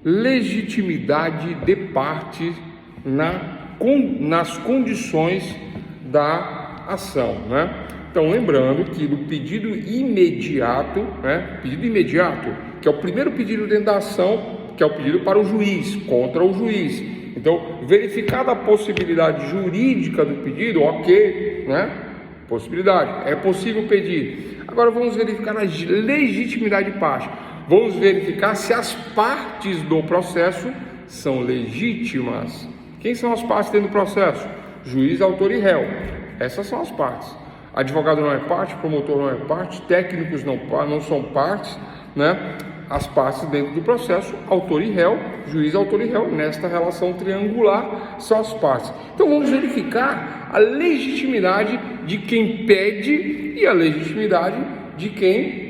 legitimidade de parte nas condições da ação, né? Então, lembrando que no pedido imediato, né? Pedido imediato, que é o primeiro pedido dentro da ação, que é o pedido para o juiz, contra o juiz. Então, verificada a possibilidade jurídica do pedido, ok, né? Possibilidade, é possível pedir. Agora vamos verificar a legitimidade de parte. Vamos verificar se as partes do processo são legítimas. Quem são as partes dentro do processo? Juiz, autor e réu. Essas são as partes. Advogado não é parte, promotor não é parte, técnicos não são partes, né? As partes dentro do processo, autor e réu, juiz, autor e réu, nesta relação triangular são as partes. Então vamos verificar a legitimidade de quem pede e a legitimidade de quem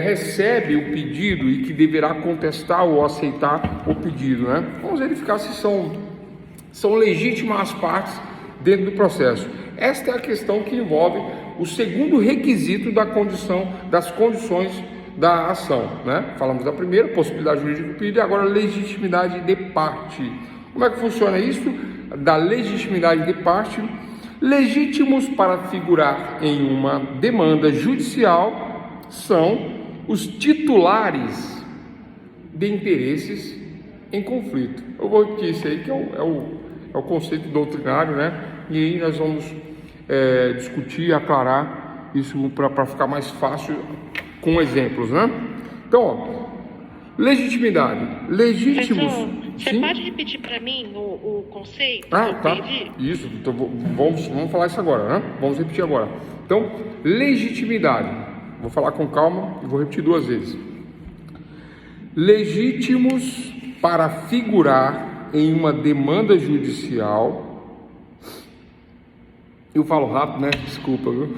recebe o pedido e que deverá contestar ou aceitar o pedido, né? Vamos verificar se são legítimas as partes dentro do processo. Esta é a questão que envolve o segundo requisito das condições da ação, né? Falamos da primeira, possibilidade jurídica do pedido, e agora legitimidade de parte. Como é que funciona isso? Da legitimidade de parte. Legítimos para figurar em uma demanda judicial são os titulares de interesses em conflito. Eu vou repetir isso aí, que é o conceito doutrinário, né? E aí nós vamos discutir e aclarar isso para ficar mais fácil com exemplos, né? Então, ó, legitimidade. Legítimos. Professor, você pode repetir para mim o conceito? Tá. Isso. Então, vamos falar isso agora, né? Vamos repetir agora. Então, legitimidade. Vou falar com calma e vou repetir 2 vezes. Legítimos para figurar em uma demanda judicial. Eu falo rápido, né? Desculpa, viu?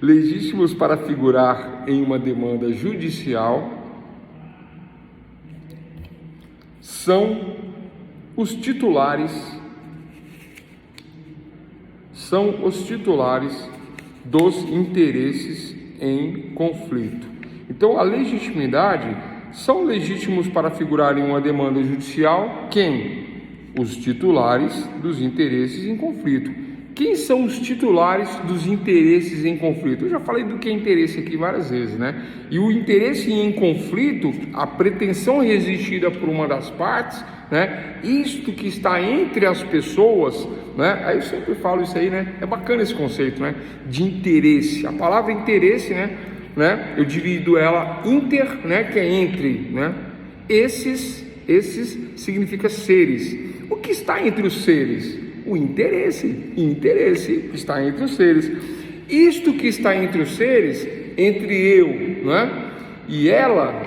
Legítimos para figurar em uma demanda judicial são os titulares dos interesses em conflito. Então, a legitimidade são legítimos para figurar em uma demanda judicial quem? Os titulares dos interesses em conflito. Quem são os titulares dos interesses em conflito? Eu já falei do que é interesse aqui várias vezes, né? E o interesse em conflito, a pretensão resistida por uma das partes, né? Isto que está entre as pessoas, né? Aí eu sempre falo isso aí, né? É bacana esse conceito, né? De interesse. A palavra interesse, né? Eu divido ela inter, né? Que é entre, né? Esses significa seres. O que está entre os seres? O interesse está entre os seres. Isto que está entre os seres, entre eu, né? E ela,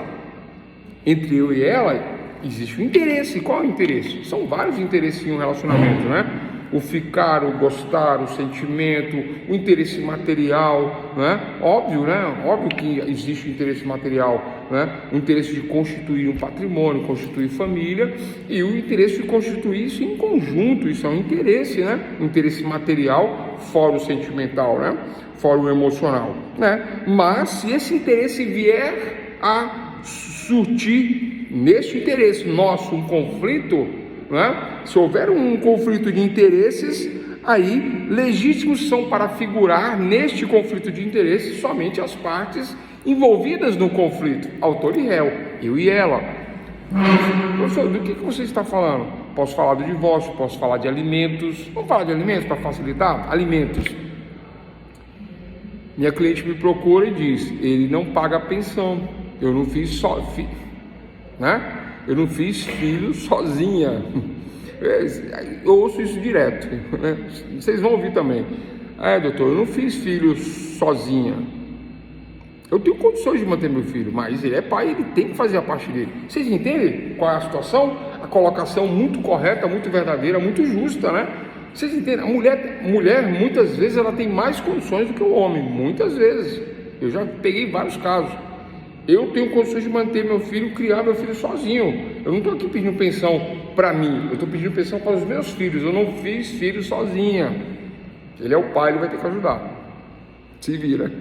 entre eu e ela, existe um interesse. Qual é o interesse? São vários interesses em um relacionamento, né? O ficar, o gostar, o sentimento, o interesse material, né? Óbvio, né? Óbvio que existe o interesse material, né? O interesse de constituir um patrimônio, constituir família, e o interesse de constituir isso em conjunto. Isso é um interesse, né? Interesse material, fora o sentimental, né? Fora o emocional, né? Mas se esse interesse vier a surtir neste interesse nosso um conflito, né? Se houver um conflito de interesses, aí legítimos são para figurar neste conflito de interesses somente as partes envolvidas no conflito, autor e réu, eu e ela. Professor, do que você está falando? Posso falar do divórcio, posso falar de alimentos. Vamos falar de alimentos para facilitar? Alimentos. Minha cliente me procura e diz: ele não paga a pensão, eu não fiz né? Eu não fiz filho sozinha. Eu ouço isso direto, né? Vocês vão ouvir também. Doutor, eu não fiz filho sozinha. Eu tenho condições de manter meu filho, mas ele é pai, ele tem que fazer a parte dele. Vocês entendem qual é a situação? A colocação muito correta, muito verdadeira, muito justa, né? Vocês entendem? A mulher muitas vezes ela tem mais condições do que o homem, muitas vezes. Eu já peguei vários casos. Eu tenho condições de manter meu filho, criar meu filho sozinho. Eu não estou aqui pedindo pensão para mim, eu estou pedindo pensão para os meus filhos. Eu não fiz filho sozinha. Ele é o pai, ele vai ter que ajudar. Se vira.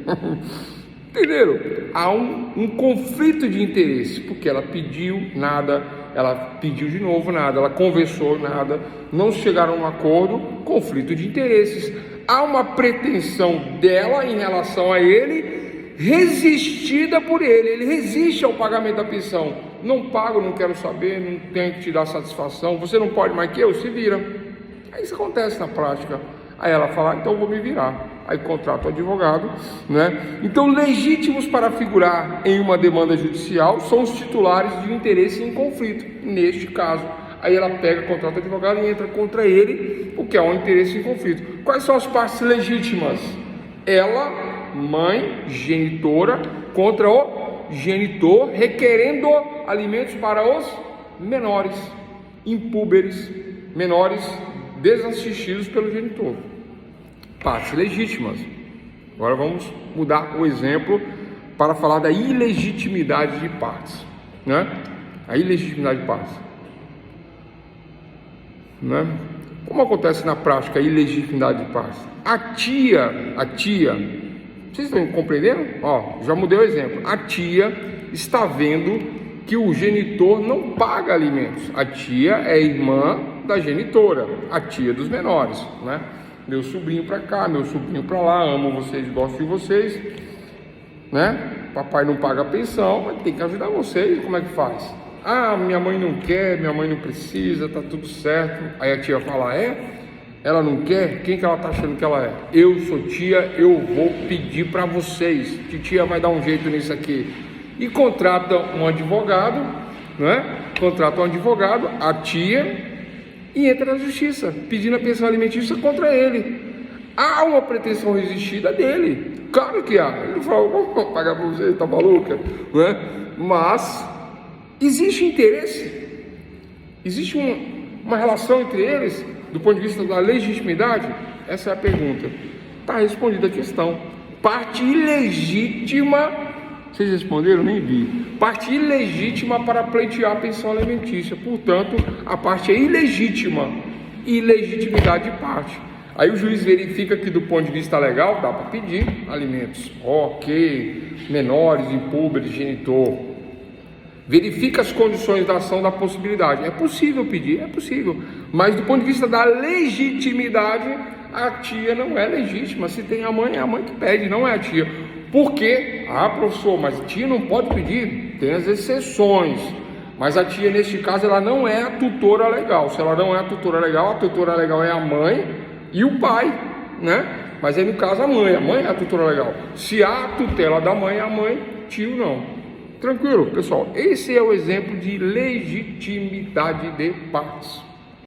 Entenderam? Há um conflito de interesse, porque ela pediu nada, ela pediu de novo nada, ela conversou nada, não chegaram a um acordo, conflito de interesses. Há uma pretensão dela em relação a ele, resistida por ele. Ele resiste ao pagamento da pensão. Não pago, não quero saber, não tenho que te dar satisfação, você não pode mais que eu, se vira. Aí isso acontece na prática. Aí ela fala, então eu vou me virar. Aí contrata o advogado, né? Então, legítimos para figurar em uma demanda judicial são os titulares de interesse em conflito, neste caso. Aí ela pega, contrata o advogado e entra contra ele, porque é um interesse em conflito. Quais são as partes legítimas? Ela, mãe, genitora, contra o genitor, requerendo alimentos para os menores, impúberes, menores desassistidos pelo genitor. Partes legítimas. Agora vamos mudar o exemplo para falar da ilegitimidade de partes, né? A ilegitimidade de partes, né? Como acontece na prática a ilegitimidade de partes? A tia, vocês estão compreendendo? Ó, já mudei o exemplo. A tia está vendo que o genitor não paga alimentos. A tia é irmã da genitora, a tia dos menores, né? Meu sobrinho para cá, meu sobrinho para lá, amo vocês, gosto de vocês, né? Papai não paga a pensão, mas tem que ajudar vocês. Como é que faz? Ah, minha mãe não quer, minha mãe não precisa, tá tudo certo. Aí a tia fala, ela não quer? Quem que ela tá achando que ela é? Eu sou tia, eu vou pedir para vocês. Titia vai dar um jeito nisso aqui. E contrata um advogado, né? Contrata um advogado, a tia, e entra na justiça, pedindo a pensão alimentícia contra ele. Há uma pretensão resistida dele, claro que há. Ele não fala, vou pagar para você, tá maluca, né? Mas existe interesse, existe uma relação entre eles, do ponto de vista da legitimidade? Essa é a pergunta. Está respondida a questão. Parte ilegítima. Vocês responderam? Nem vi. Parte ilegítima para pleitear a pensão alimentícia. Portanto, a parte é ilegítima. Ilegitimidade de parte. Aí o juiz verifica que do ponto de vista legal dá para pedir alimentos. Ok, menores, impúberes, genitor. Verifica as condições da ação da possibilidade. É possível pedir? É possível. Mas do ponto de vista da legitimidade, a tia não é legítima. Se tem a mãe, é a mãe que pede, não é a tia. Por quê? Ah, professor, mas a tia não pode pedir. Tem as exceções. Mas a tia, neste caso, ela não é a tutora legal. Se ela não é a tutora legal é a mãe e o pai, né? Mas aí, no caso, a mãe é a tutora legal. Se há a tutela da mãe, a mãe, tio não. Tranquilo, pessoal? Esse é o exemplo de legitimidade de partes.